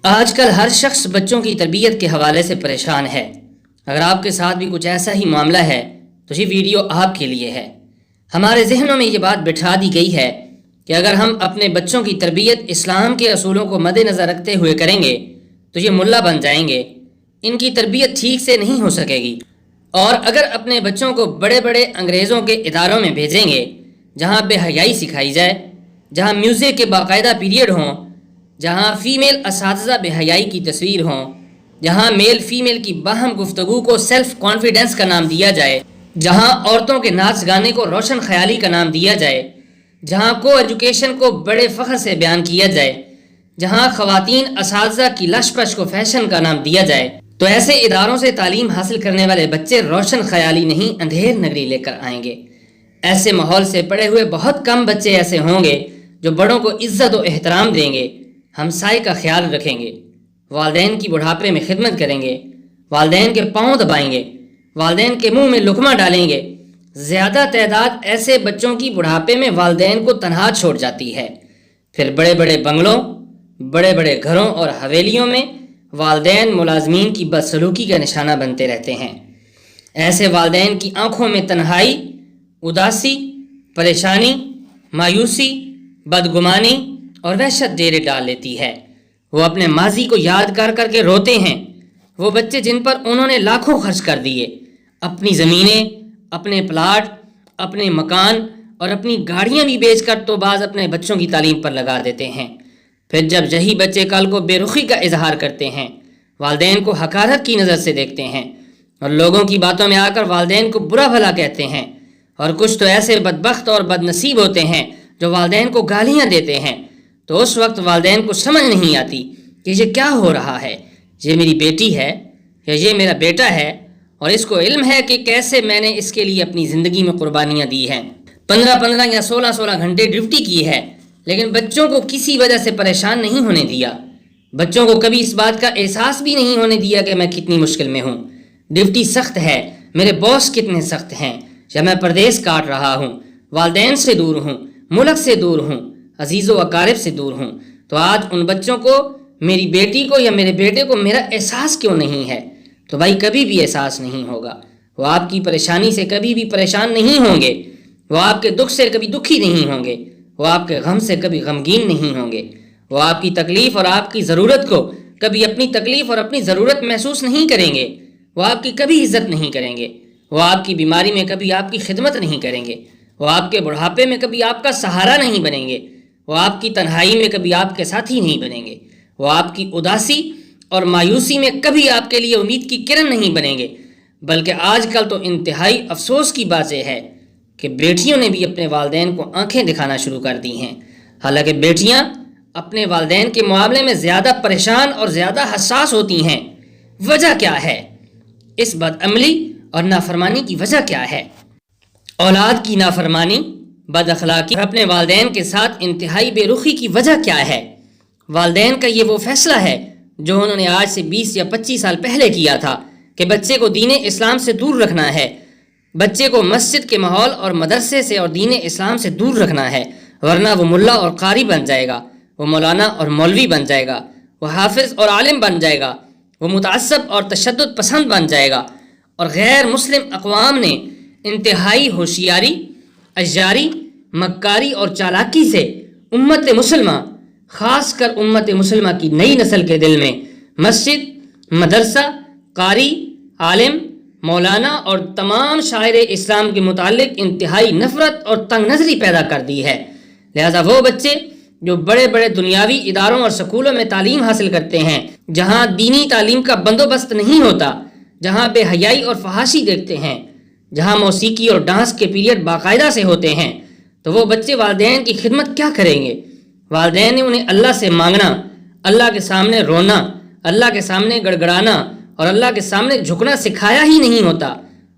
آج کل ہر شخص بچوں کی تربیت کے حوالے سے پریشان ہے۔ اگر آپ کے ساتھ بھی کچھ ایسا ہی معاملہ ہے تو یہ ویڈیو آپ کے لیے ہے۔ ہمارے ذہنوں میں یہ بات بٹھا دی گئی ہے کہ اگر ہم اپنے بچوں کی تربیت اسلام کے اصولوں کو مد نظر رکھتے ہوئے کریں گے تو یہ ملا بن جائیں گے، ان کی تربیت ٹھیک سے نہیں ہو سکے گی۔ اور اگر اپنے بچوں کو بڑے بڑے انگریزوں کے اداروں میں بھیجیں گے جہاں بے حیائی سکھائی جائے، جہاں میوزک کے باقاعدہ پیریڈ ہوں، جہاں فیمیل اساتذہ بے حیائی کی تصویر ہوں، جہاں میل فیمیل کی باہم گفتگو کو سیلف کانفیڈنس کا نام دیا جائے، جہاں عورتوں کے ناچ گانے کو روشن خیالی کا نام دیا جائے، جہاں کو ایجوکیشن کو بڑے فخر سے بیان کیا جائے، جہاں خواتین اساتذہ کی لش پش کو فیشن کا نام دیا جائے، تو ایسے اداروں سے تعلیم حاصل کرنے والے بچے روشن خیالی نہیں اندھیر نگری لے کر آئیں گے۔ ایسے ماحول سے پڑے ہوئے بہت کم بچے ایسے ہوں گے جو بڑوں کو عزت و احترام دیں گے، ہمسائے کا خیال رکھیں گے، والدین کی بڑھاپے میں خدمت کریں گے، والدین کے پاؤں دبائیں گے، والدین کے منہ میں لقمہ ڈالیں گے۔ زیادہ تعداد ایسے بچوں کی بڑھاپے میں والدین کو تنہا چھوڑ جاتی ہے۔ پھر بڑے بڑے بنگلوں، بڑے بڑے گھروں اور حویلیوں میں والدین ملازمین کی بدسلوکی کا نشانہ بنتے رہتے ہیں۔ ایسے والدین کی آنکھوں میں تنہائی، اداسی، پریشانی، مایوسی، بدگمانی اور وحشت ڈیرے ڈال لیتی ہے۔ وہ اپنے ماضی کو یاد کر کر کے روتے ہیں۔ وہ بچے جن پر انہوں نے لاکھوں خرچ کر دیے، اپنی زمینیں، اپنے پلاٹ، اپنے مکان اور اپنی گاڑیاں بھی بیچ کر تو بعض اپنے بچوں کی تعلیم پر لگا دیتے ہیں۔ پھر جب یہی بچے کل کو بے رخی کا اظہار کرتے ہیں، والدین کو حقارت کی نظر سے دیکھتے ہیں اور لوگوں کی باتوں میں آ کر والدین کو برا بھلا کہتے ہیں، اور کچھ تو ایسے بدبخت اور بد نصیب ہوتے ہیں جو والدین کو گالیاں دیتے ہیں، تو اس وقت والدین کو سمجھ نہیں آتی کہ یہ کیا ہو رہا ہے، یہ میری بیٹی ہے یا یہ میرا بیٹا ہے، اور اس کو علم ہے کہ کیسے میں نے اس کے لیے اپنی زندگی میں قربانیاں دی ہیں، 15 یا 16 گھنٹے ڈیوٹی کی ہے، لیکن بچوں کو کسی وجہ سے پریشان نہیں ہونے دیا۔ بچوں کو کبھی اس بات کا احساس بھی نہیں ہونے دیا کہ میں کتنی مشکل میں ہوں، ڈیوٹی سخت ہے، میرے باس کتنے سخت ہیں، یا میں پردیس کاٹ رہا ہوں، والدین سے دور ہوں، ملک سے دور ہوں، عزیز و اقارب سے دور ہوں۔ تو آج ان بچوں کو، میری بیٹی کو یا میرے بیٹے کو میرا احساس کیوں نہیں ہے؟ تو بھائی کبھی بھی احساس نہیں ہوگا۔ وہ آپ کی پریشانی سے کبھی بھی پریشان نہیں ہوں گے، وہ آپ کے دکھ سے کبھی دکھی نہیں ہوں گے، وہ آپ کے غم سے کبھی غمگین نہیں ہوں گے، وہ آپ کی تکلیف اور آپ کی ضرورت کو کبھی اپنی تکلیف اور اپنی ضرورت محسوس نہیں کریں گے، وہ آپ کی کبھی عزت نہیں کریں گے، وہ آپ کی بیماری میں کبھی آپ کی خدمت نہیں کریں گے، وہ آپ کے بڑھاپے میں کبھی آپ کا سہارا نہیں بنیں گے، وہ آپ کی تنہائی میں کبھی آپ کے ساتھی نہیں بنیں گے، وہ آپ کی اداسی اور مایوسی میں کبھی آپ کے لیے امید کی کرن نہیں بنیں گے۔ بلکہ آج کل تو انتہائی افسوس کی بات یہ ہے کہ بیٹیوں نے بھی اپنے والدین کو آنکھیں دکھانا شروع کر دی ہیں، حالانکہ بیٹیاں اپنے والدین کے معاملے میں زیادہ پریشان اور زیادہ حساس ہوتی ہیں۔ وجہ کیا ہے؟ اس بدعملی اور نافرمانی کی وجہ کیا ہے؟ اولاد کی نافرمانی، بد اخلاقی اور اپنے والدین کے ساتھ انتہائی بے رخی کی وجہ کیا ہے؟ والدین کا یہ وہ فیصلہ ہے جو انہوں نے آج سے 20 یا 25 سال پہلے کیا تھا کہ بچے کو دین اسلام سے دور رکھنا ہے، بچے کو مسجد کے ماحول اور مدرسے سے اور دین اسلام سے دور رکھنا ہے، ورنہ وہ ملا اور قاری بن جائے گا، وہ مولانا اور مولوی بن جائے گا، وہ حافظ اور عالم بن جائے گا، وہ متعصب اور تشدد پسند بن جائے گا۔ اور غیر مسلم اقوام نے انتہائی ہوشیاری، اجاری، مکاری اور چالاکی سے امت مسلمہ، خاص کر امت مسلمہ کی نئی نسل کے دل میں مسجد، مدرسہ، قاری، عالم، مولانا اور تمام شاعر اسلام کے متعلق انتہائی نفرت اور تنگ نظری پیدا کر دی ہے۔ لہذا وہ بچے جو بڑے بڑے دنیاوی اداروں اور سکولوں میں تعلیم حاصل کرتے ہیں، جہاں دینی تعلیم کا بندوبست نہیں ہوتا، جہاں بے حیائی اور فحاشی دیکھتے ہیں، جہاں موسیقی اور ڈانس کے پیریڈ باقاعدہ سے ہوتے ہیں، تو وہ بچے والدین کی خدمت کیا کریں گے؟ والدین نے انہیں اللہ سے مانگنا، اللہ کے سامنے رونا، اللہ کے سامنے گڑگڑانا اور اللہ کے سامنے جھکنا سکھایا ہی نہیں ہوتا،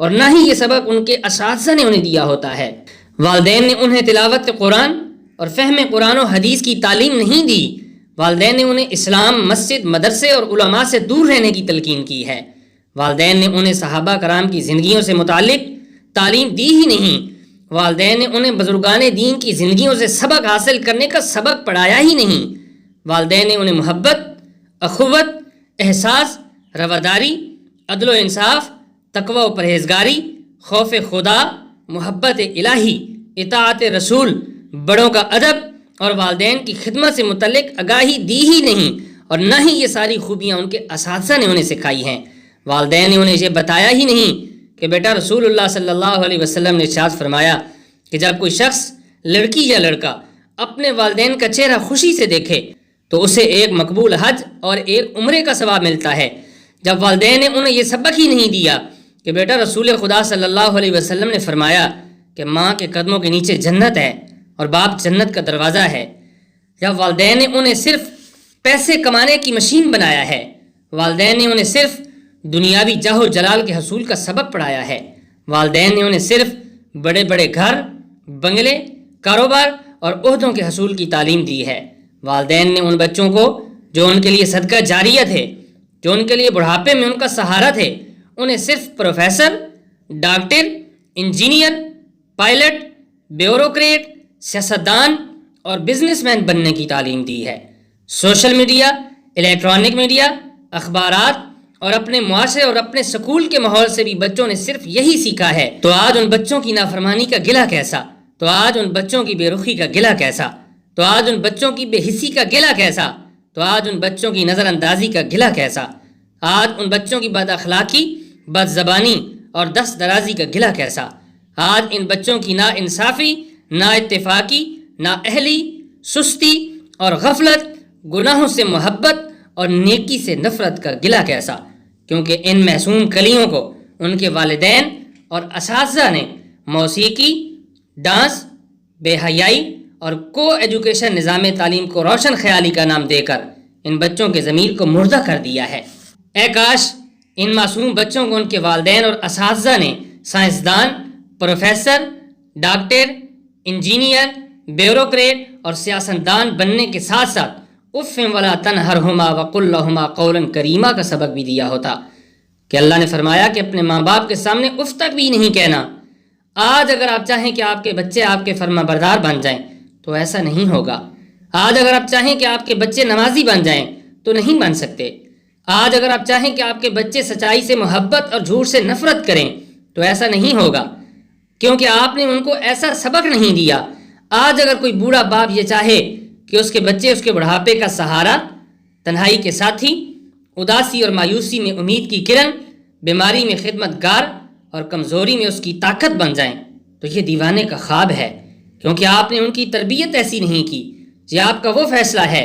اور نہ ہی یہ سبق ان کے اساتذہ نے انہیں دیا ہوتا ہے۔ والدین نے انہیں تلاوت قرآن اور فہم قرآن و حدیث کی تعلیم نہیں دی، والدین نے انہیں اسلام، مسجد، مدرسے اور علماء سے دور رہنے کی تلقین کی ہے۔ والدین نے انہیں صحابہ کرام کی زندگیوں سے متعلق تعلیم دی ہی نہیں، والدین نے انہیں بزرگان دین کی زندگیوں سے سبق حاصل کرنے کا سبق پڑھایا ہی نہیں۔ والدین نے انہیں محبت، اخوت، احساس، رواداری، عدل و انصاف، تقوی و پرہیزگاری، خوف خدا، محبت الہی، اطاعت رسول، بڑوں کا ادب اور والدین کی خدمت سے متعلق آگاہی دی ہی نہیں، اور نہ ہی یہ ساری خوبیاں ان کے اساتذہ نے انہیں سکھائی ہیں۔ والدین نے انہیں یہ بتایا ہی نہیں کہ بیٹا رسول اللہ صلی اللہ علیہ وسلم نے ارشاد فرمایا کہ جب کوئی شخص، لڑکی یا لڑکا، اپنے والدین کا چہرہ خوشی سے دیکھے تو اسے ایک مقبول حج اور ایک عمرے کا ثواب ملتا ہے۔ جب والدین نے انہیں یہ سبق ہی نہیں دیا کہ بیٹا رسول خدا صلی اللہ علیہ وسلم نے فرمایا کہ ماں کے قدموں کے نیچے جنت ہے اور باپ جنت کا دروازہ ہے، جب والدین نے انہیں صرف پیسے کمانے کی مشین بنایا ہے، والدین نے انہیں صرف دنیاوی جاہ و جلال کے حصول کا سبق پڑھایا ہے، والدین نے انہیں صرف بڑے بڑے گھر، بنگلے، کاروبار اور عہدوں کے حصول کی تعلیم دی ہے، والدین نے ان بچوں کو جو ان کے لیے صدقہ جاریہ تھے، جو ان کے لیے بڑھاپے میں ان کا سہارا تھے، انہیں صرف professor, doctor, engineer, pilot, bureaucrat, سیاستدان اور بزنس مین بننے کی تعلیم دی ہے۔ سوشل میڈیا، الیکٹرانک میڈیا، اخبارات اور اپنے معاشرے اور اپنے سکول کے ماحول سے بھی بچوں نے صرف یہی سیکھا ہے۔ تو آج ان بچوں کی نافرمانی کا گلہ کیسا، تو آج ان بچوں کی بے رخی کا گلہ کیسا، تو آج ان بچوں کی بے حسی کا گلہ کیسا، تو آج ان بچوں کی نظر اندازی کا گلہ کیسا، آج ان بچوں کی بد اخلاقی، بد زبانی اور دست درازی کا گلہ کیسا، آج ان بچوں کی نا انصافی، نا اتفاقی، نا اہلی، سستی اور غفلت، گناہوں سے محبت اور نیکی سے نفرت کا گلہ کیسا، کیونکہ ان معصوم کلیوں کو ان کے والدین اور اساتذہ نے موسیقی، ڈانس، بے حیائی اور کو ایجوکیشن نظام تعلیم کو روشن خیالی کا نام دے کر ان بچوں کے ضمیر کو مردہ کر دیا ہے۔ اے کاش ان معصوم بچوں کو ان کے والدین اور اساتذہ نے سائنسدان، پروفیسر، ڈاکٹر، انجینئر، بیوروکریٹ اور سیاستدان بننے کے ساتھ ساتھ اف ولا تنہرہما وقل لہما قولا کریما کا سبق بھی دیا ہوتا، کہ اللہ نے فرمایا کہ اپنے ماں باپ کے سامنے اف تک بھی نہیں کہنا۔ آج اگر آپ چاہیں کہ آپ کے بچے آپ کے فرما بردار بن جائیں تو ایسا نہیں ہوگا۔ آج اگر آپ چاہیں کہ آپ کے بچے نمازی بن جائیں تو نہیں بن سکتے۔ آج اگر آپ چاہیں کہ آپ کے بچے سچائی سے محبت اور جھوٹ سے نفرت کریں تو ایسا نہیں ہوگا، کیونکہ آپ نے ان کو ایسا سبق نہیں دیا۔ آج اگر کوئی بوڑھا باپ یہ چاہے کہ اس کے بچے اس کے بڑھاپے کا سہارا، تنہائی کے ساتھی، اداسی اور مایوسی میں امید کی کرن، بیماری میں خدمت گار اور کمزوری میں اس کی طاقت بن جائیں تو یہ دیوانے کا خواب ہے، کیونکہ آپ نے ان کی تربیت ایسی نہیں کی۔ یہ آپ کا وہ فیصلہ ہے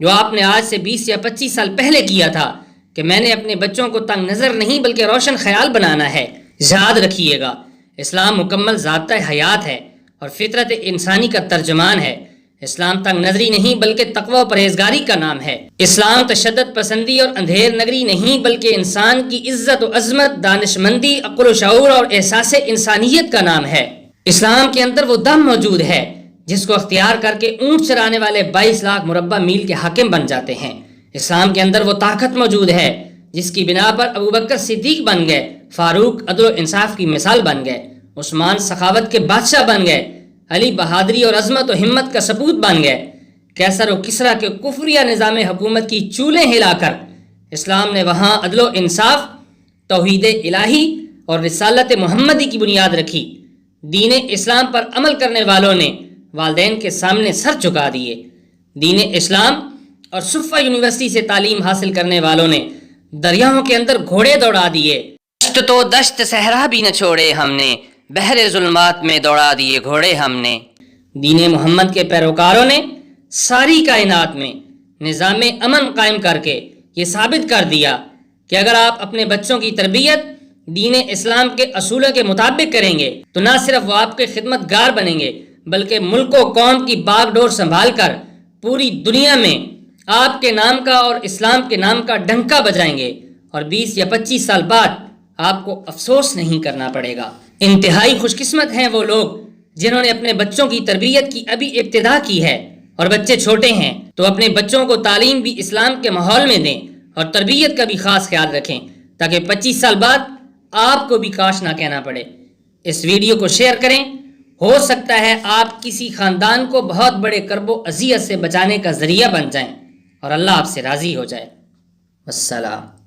جو آپ نے آج سے 20 یا 25 سال پہلے کیا تھا کہ میں نے اپنے بچوں کو تنگ نظر نہیں بلکہ روشن خیال بنانا ہے۔ یاد رکھیے گا، اسلام مکمل ضابطہ حیات ہے اور فطرت انسانی کا ترجمان ہے۔ اسلام تنگ نظری نہیں بلکہ تقوی و پرہیزگاری کا نام ہے۔ اسلام تشدد پسندی اور اندھیر نگری نہیں بلکہ انسان کی عزت و عظمت، دانشمندی، عقل و شعور اور احساس انسانیت کا نام ہے۔ اسلام کے اندر وہ دم موجود ہے جس کو اختیار کر کے اونٹ چرانے والے 22 لاکھ مربع میل کے حاکم بن جاتے ہیں۔ اسلام کے اندر وہ طاقت موجود ہے جس کی بنا پر ابوبکر صدیق بن گئے، فاروق عدل و انصاف کی مثال بن گئے، عثمان سخاوت کے بادشاہ بن گئے، علی بہادری اور عظمت و ہمت کا ثبوت بن گئے، کیسر و کسریٰ کے کفریہ نظام حکومت کی چولیں ہلا کر اسلام نے وہاں عدل و انصاف، توحید الہی اور رسالت محمدی کی بنیاد رکھی۔ دین اسلام پر عمل کرنے والوں نے والدین کے سامنے سر جھکا دیے۔ دین اسلام اور صفہ یونیورسٹی سے تعلیم حاصل کرنے والوں نے دریاؤں کے اندر گھوڑے دوڑا دیے۔ دشت تو دشت صحرا بھی نہ چھوڑے ہم نے، بحر ظلمات میں دوڑا دیے گھوڑے ہم نے۔ دین محمد کے پیروکاروں نے ساری کائنات میں نظام امن قائم کر کے یہ ثابت کر دیا کہ اگر آپ اپنے بچوں کی تربیت دین اسلام کے اصولوں کے مطابق کریں گے تو نہ صرف وہ آپ کے خدمت گار بنیں گے بلکہ ملک و قوم کی باغ ڈور سنبھال کر پوری دنیا میں آپ کے نام کا اور اسلام کے نام کا ڈنکا بجائیں گے، اور 20 یا 25 سال بعد آپ کو افسوس نہیں کرنا پڑے گا۔ انتہائی خوش قسمت ہیں وہ لوگ جنہوں نے اپنے بچوں کی تربیت کی ابھی ابتدا کی ہے، اور بچے چھوٹے ہیں تو اپنے بچوں کو تعلیم بھی اسلام کے ماحول میں دیں اور تربیت کا بھی خاص خیال رکھیں تاکہ 25 سال بعد آپ کو بھی کاش نہ کہنا پڑے۔ اس ویڈیو کو شیئر کریں، ہو سکتا ہے آپ کسی خاندان کو بہت بڑے کرب و اذیت سے بچانے کا ذریعہ بن جائیں اور اللہ آپ سے راضی ہو جائے۔ والسلام.